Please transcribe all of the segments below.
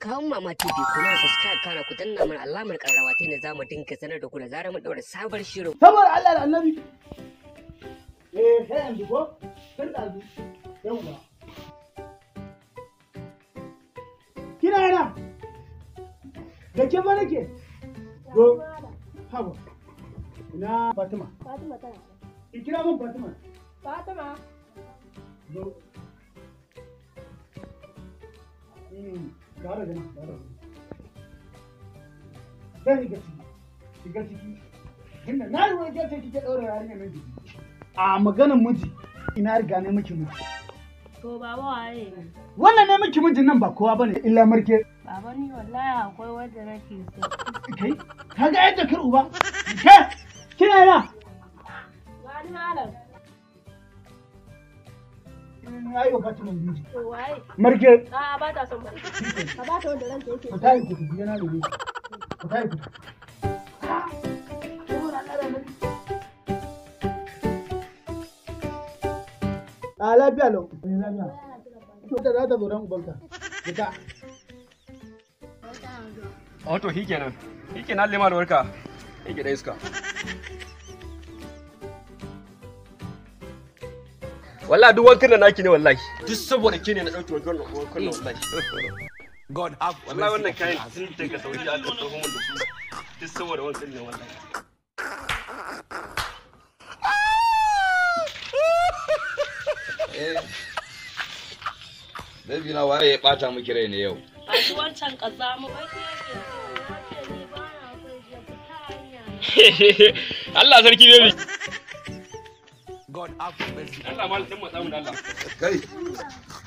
kawun Mama TV kuma subscribe kana ku danna mana alamar karrawa ta ne zamu dinka sanar da ku da zarar mun daura sabon shirin. Saboda Allah da Annabi. Sai an dubo. Sai da zu. Yawa. Kina yana? Da ke ma nake? Go. Haba. Ina Fatima. Fatima tana. Ki kira mun Fatima. Fatima. Go. Gara gana, gara. Zan yi shiga ciki. Inda na yi wani ta kike ɗaura yarinya nan jiki. A maganar miji, ina riga ne miki miji. To baba waye? Wannan ne miki mijin nan ba kowa bane illa marke. Baba ni wallahi akwai wanda nake so. Kai, kaga yadda kar uba. Ke, kina yana? Wani malam. Ai wa Fatima miji. To waye? Marke. A'a ba ta son ba. Ka ba ta wanda ranka yake. Ku tayi ku tafi yana da ni. Ku tayi ku. A lafiya lau. Lafiya. To da za ta zo dan ubanka. Fita. Wato shi kenan. Shi kenan lema da warka. Yake da iska. Wallahi duk wankan da naki ne wallahi. Duk saboda ke ne na dauki wankan wallahi. God have wallahi wannan kayan sun daga Saudi aka dauko mun da su. Duk saboda wankan ne wallahi. Baby na waye ya bata miki rai ne yau? A shi wancan kaza mu ba shi yake. Ni ba na so ya fita hanya. Allah sarki baby. God have mercy. Allah mal din matsamu da Allah. Kai,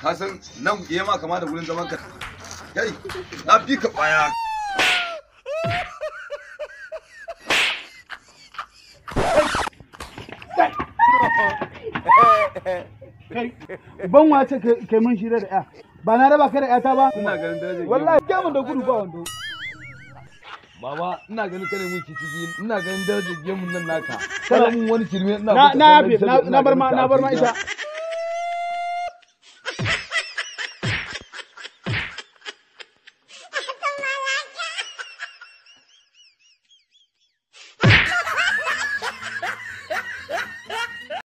ka san nan yayi ma kama da gurin zaman ka. Kai, na fi ka baya. Kai, ban wace kai mun shirya da ya. Ba na raba ka da ƴata ba? Ina ganin darajar gemu. Wallahi ke mun da gudu ba wando. Baba, ina ganin kane mun ciki, ina ganin darajar gemun nan naka. Kana mun wani shirme ina Na bar ma ita.